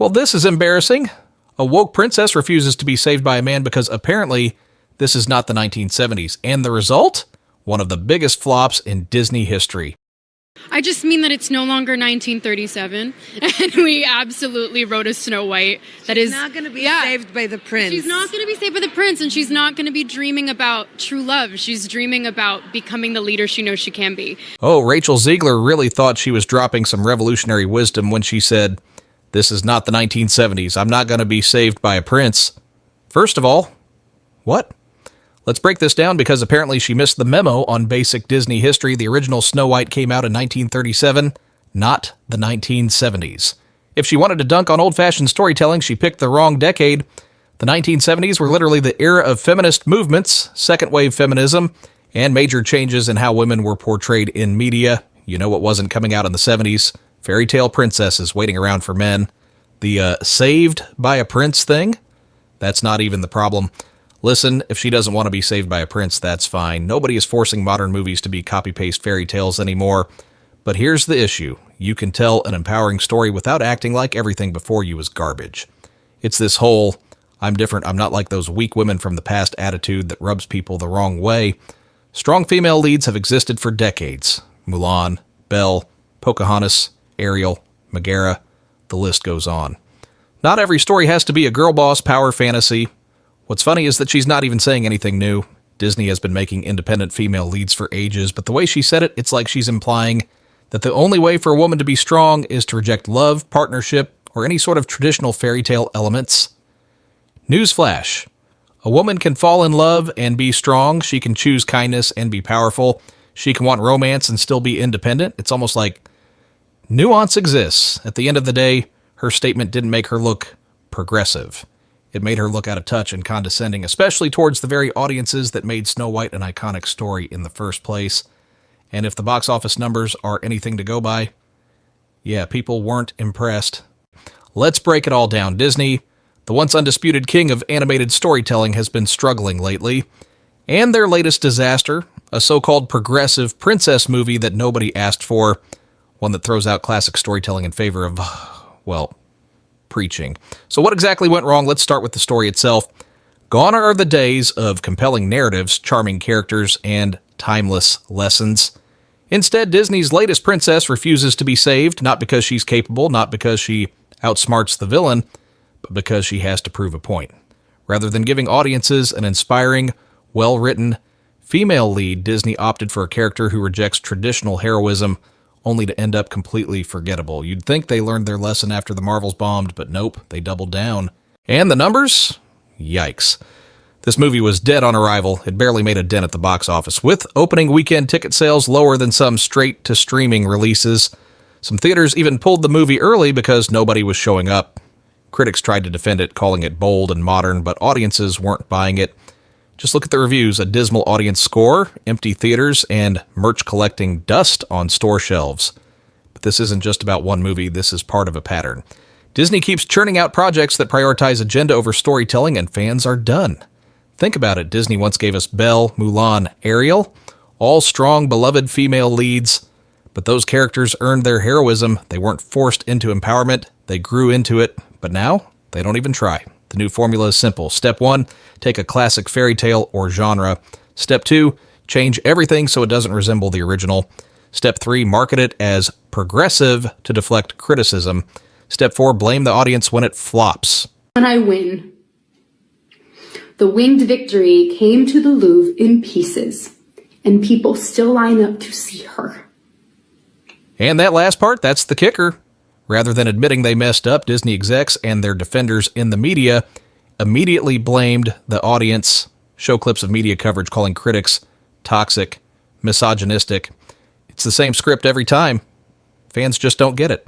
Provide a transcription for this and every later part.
Well, this is embarrassing. A woke princess refuses to be saved by a man because apparently this is not the 1970s. And the result? One of the biggest flops in Disney history. I just mean that it's no longer 1937, and we absolutely wrote a Snow White that is not going to be saved by the prince. She's not going to be saved by the prince, and she's not going to be dreaming about true love. She's dreaming about becoming the leader she knows she can be. Oh, Rachel Zegler really thought she was dropping some revolutionary wisdom when she said, "This is not the 1970s. I'm not going to be saved by a prince." First of all, what? Let's break this down because apparently she missed the memo on basic Disney history. The original Snow White came out in 1937, not the 1970s. If she wanted to dunk on old-fashioned storytelling, she picked the wrong decade. The 1970s were literally the era of feminist movements, second-wave feminism, and major changes in how women were portrayed in media. You know what wasn't coming out in the 70s? Fairy tale princesses waiting around for men. The saved by a prince thing? That's not even the problem. Listen, if she doesn't want to be saved by a prince, that's fine. Nobody is forcing modern movies to be copy-paste fairy tales anymore. But here's the issue. You can tell an empowering story without acting like everything before you is garbage. It's this whole, I'm different, I'm not like those weak women from the past attitude that rubs people the wrong way. Strong female leads have existed for decades. Mulan, Belle, Pocahontas, Ariel, Megara, the list goes on. Not every story has to be a girl boss power fantasy. What's funny is that she's not even saying anything new. Disney has been making independent female leads for ages, but the way she said it, it's like she's implying that the only way for a woman to be strong is to reject love, partnership, or any sort of traditional fairy tale elements. Newsflash. A woman can fall in love and be strong. She can choose kindness and be powerful. She can want romance and still be independent. It's almost like nuance exists. At the end of the day, her statement didn't make her look progressive. It made her look out of touch and condescending, especially towards the very audiences that made Snow White an iconic story in the first place. And if the box office numbers are anything to go by, yeah, people weren't impressed. Let's break it all down. Disney, the once undisputed king of animated storytelling, has been struggling lately. And their latest disaster, a so-called progressive princess movie that nobody asked for, one that throws out classic storytelling in favor of, well, preaching. So what exactly went wrong? Let's start with the story itself. Gone are the days of compelling narratives, charming characters, and timeless lessons. Instead, Disney's latest princess refuses to be saved, not because she's capable, not because she outsmarts the villain, but because she has to prove a point. Rather than giving audiences an inspiring, well-written female lead, Disney opted for a character who rejects traditional heroism, only to end up completely forgettable. You'd think they learned their lesson after the Marvels bombed, but nope, they doubled down. And the numbers? Yikes. This movie was dead on arrival. It barely made a dent at the box office, with opening weekend ticket sales lower than some straight-to-streaming releases. Some theaters even pulled the movie early because nobody was showing up. Critics tried to defend it, calling it bold and modern, but audiences weren't buying it. Just look at the reviews: a dismal audience score, empty theaters, and merch collecting dust on store shelves. But this isn't just about one movie, this is part of a pattern. Disney keeps churning out projects that prioritize agenda over storytelling, and fans are done. Think about it, Disney once gave us Belle, Mulan, Ariel, all strong, beloved female leads. But those characters earned their heroism. They weren't forced into empowerment, they grew into it. But now, they don't even try. The new formula is simple. Step 1, take a classic fairy tale or genre. Step 2, change everything so it doesn't resemble the original. Step 3, market it as progressive to deflect criticism. Step 4, blame the audience when it flops. When I win, the winged victory came to the Louvre in pieces, and people still line up to see her. And that last part, that's the kicker. Rather than admitting they messed up, Disney execs and their defenders in the media immediately blamed the audience. Show clips of media coverage calling critics toxic, misogynistic. It's the same script every time. Fans just don't get it.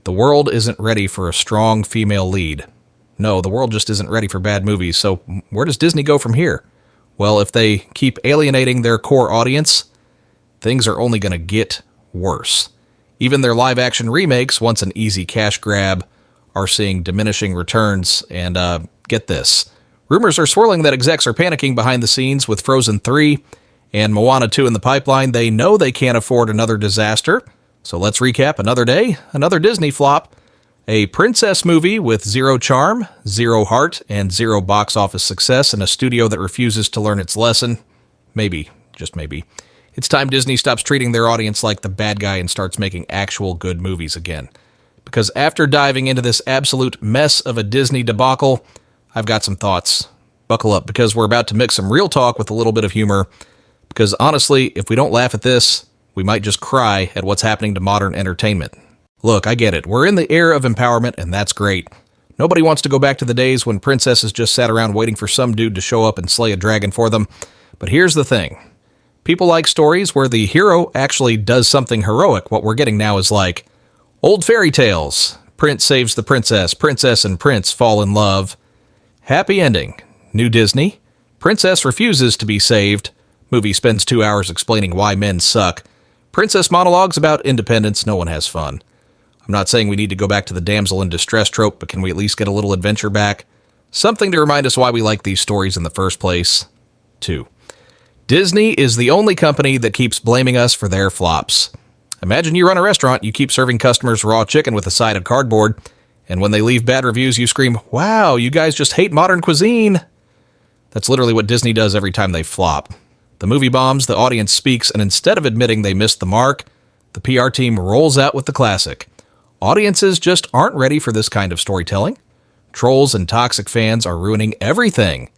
The world isn't ready for a strong female lead. No, the world just isn't ready for bad movies, so where does Disney go from here? Well, if they keep alienating their core audience, things are only going to get worse. Even their live-action remakes, once an easy cash grab, are seeing diminishing returns. And get this. Rumors are swirling that execs are panicking behind the scenes with Frozen 3 and Moana 2 in the pipeline. They know they can't afford another disaster. So let's recap another day, another Disney flop. A princess movie with zero charm, zero heart, and zero box office success in a studio that refuses to learn its lesson. Maybe, just maybe. It's time Disney stops treating their audience like the bad guy and starts making actual good movies again. Because after diving into this absolute mess of a Disney debacle, I've got some thoughts. Buckle up, because we're about to mix some real talk with a little bit of humor. Because honestly, if we don't laugh at this, we might just cry at what's happening to modern entertainment. Look, I get it. We're in the era of empowerment, and that's great. Nobody wants to go back to the days when princesses just sat around waiting for some dude to show up and slay a dragon for them. But here's the thing. People like stories where the hero actually does something heroic. What we're getting now is like old fairy tales. Prince saves the princess and prince fall in love. Happy ending. New Disney. Princess refuses to be saved. Movie spends 2 hours explaining why men suck. Princess monologues about independence. No one has fun. I'm not saying we need to go back to the damsel in distress trope, but can we at least get a little adventure back? Something to remind us why we like these stories in the first place. 2. Disney is the only company that keeps blaming us for their flops. Imagine you run a restaurant, you keep serving customers raw chicken with a side of cardboard, and when they leave bad reviews, you scream, "Wow, you guys just hate modern cuisine." That's literally what Disney does every time they flop. The movie bombs, the audience speaks, and instead of admitting they missed the mark, the PR team rolls out with the classic. Audiences just aren't ready for this kind of storytelling. Trolls and toxic fans are ruining everything.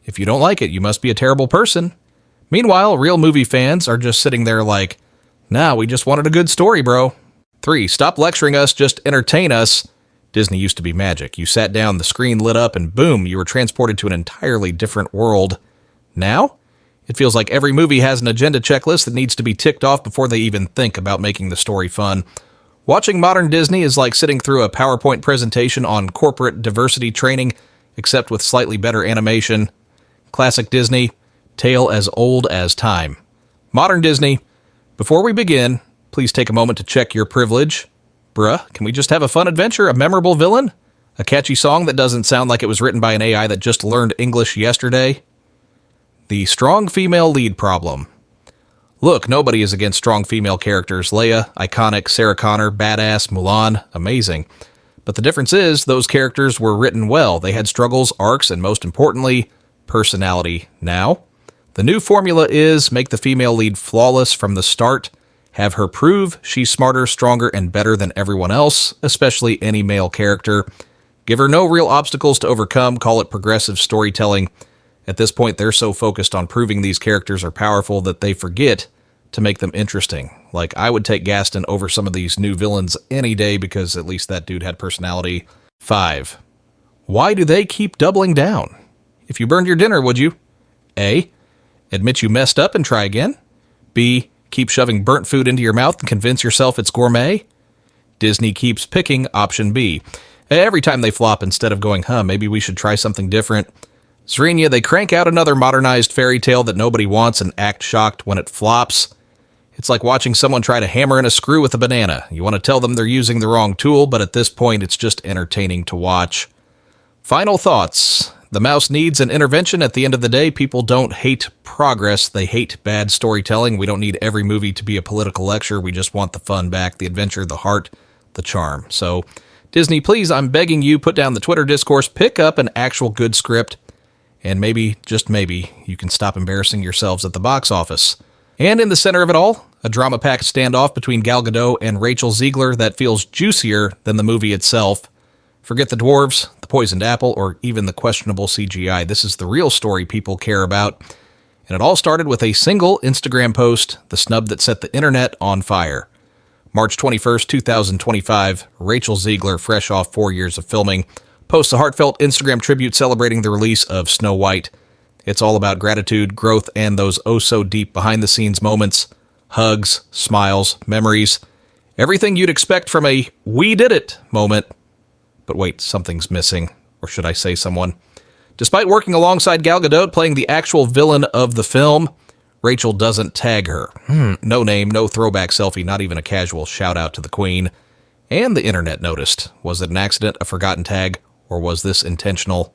If you don't like it, you must be a terrible person. Meanwhile, real movie fans are just sitting there like, "Nah, we just wanted a good story, bro." 3. Stop lecturing us, just entertain us. Disney used to be magic. You sat down, the screen lit up, and boom, you were transported to an entirely different world. Now, it feels like every movie has an agenda checklist that needs to be ticked off before they even think about making the story fun. Watching modern Disney is like sitting through a PowerPoint presentation on corporate diversity training, except with slightly better animation. Classic Disney, tale as old as time. Modern Disney, before we begin, please take a moment to check your privilege. Bruh, can we just have a fun adventure, a memorable villain? A catchy song that doesn't sound like it was written by an AI that just learned English yesterday? The strong female lead problem. Look, nobody is against strong female characters. Leia, iconic, Sarah Connor, badass, Mulan, amazing. But the difference is, those characters were written well. They had struggles, arcs, and most importantly, personality. Now, the new formula is make the female lead flawless from the start. Have her prove she's smarter, stronger, and better than everyone else, especially any male character. Give her no real obstacles to overcome. Call it progressive storytelling. At this point, they're so focused on proving these characters are powerful that they forget to make them interesting. Like, I would take Gaston over some of these new villains any day because at least that dude had personality. 5. Why do they keep doubling down? If you burned your dinner, would you? A. Admit you messed up and try again. B. Keep shoving burnt food into your mouth and convince yourself it's gourmet. Disney keeps picking option B. Every time they flop, instead of going, maybe we should try something different, Zrenia, they crank out another modernized fairy tale that nobody wants and act shocked when it flops. It's like watching someone try to hammer in a screw with a banana. You want to tell them they're using the wrong tool, but at this point, it's just entertaining to watch. Final thoughts. The mouse needs an intervention. At the end of the day, people don't hate progress. They hate bad storytelling. We don't need every movie to be a political lecture. We just want the fun back, the adventure, the heart, the charm. So, Disney, please, I'm begging you, put down the Twitter discourse, pick up an actual good script, and maybe, just maybe, you can stop embarrassing yourselves at the box office. And in the center of it all, a drama-packed standoff between Gal Gadot and Rachel Zegler that feels juicier than the movie itself. Forget the dwarves, the poisoned apple, or even the questionable CGI. This is the real story people care about. And it all started with a single Instagram post, the snub that set the internet on fire. March 21st, 2025, Rachel Zegler, fresh off 4 years of filming, posts a heartfelt Instagram tribute celebrating the release of Snow White. It's all about gratitude, growth, and those oh-so-deep behind-the-scenes moments, hugs, smiles, memories, everything you'd expect from a "we did it" moment. But wait, something's missing. Or should I say someone? Despite working alongside Gal Gadot playing the actual villain of the film, Rachel doesn't tag her. No name, no throwback selfie, not even a casual shout-out to the queen. And the internet noticed. Was it an accident, a forgotten tag, or was this intentional?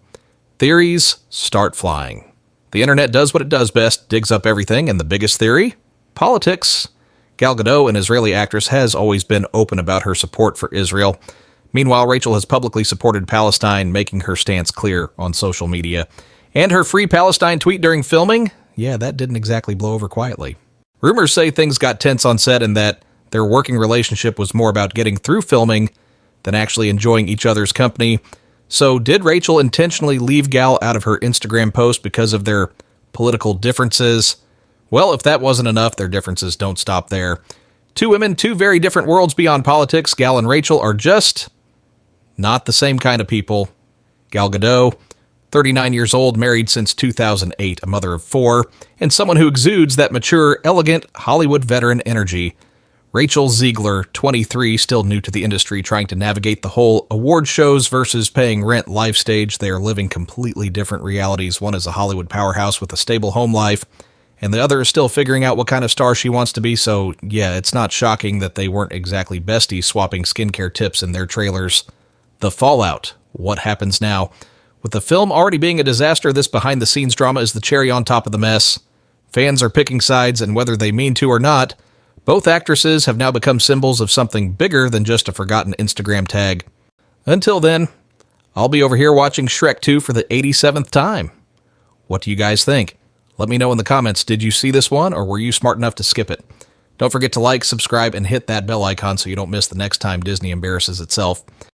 Theories start flying. The internet does what it does best, digs up everything, and the biggest theory? Politics. Gal Gadot, an Israeli actress, has always been open about her support for Israel. Meanwhile, Rachel has publicly supported Palestine, making her stance clear on social media. And her Free Palestine tweet during filming? Yeah, that didn't exactly blow over quietly. Rumors say things got tense on set and that their working relationship was more about getting through filming than actually enjoying each other's company. So did Rachel intentionally leave Gal out of her Instagram post because of their political differences? Well, if that wasn't enough, their differences don't stop there. Two women, two very different worlds beyond politics. Gal and Rachel are just not the same kind of people. Gal Gadot, 39 years old, married since 2008, a mother of 4, and someone who exudes that mature, elegant Hollywood veteran energy. Rachel Zegler, 23, still new to the industry, trying to navigate the whole award shows versus paying rent life stage. They are living completely different realities. One is a Hollywood powerhouse with a stable home life, and the other is still figuring out what kind of star she wants to be. So, yeah, it's not shocking that they weren't exactly besties swapping skincare tips in their trailers. The fallout. What happens now? With the film already being a disaster, this behind-the-scenes drama is the cherry on top of the mess. Fans are picking sides, and whether they mean to or not, both actresses have now become symbols of something bigger than just a forgotten Instagram tag. Until then, I'll be over here watching Shrek 2 for the 87th time. What do you guys think? Let me know in the comments, did you see this one, or were you smart enough to skip it? Don't forget to like, subscribe, and hit that bell icon so you don't miss the next time Disney embarrasses itself.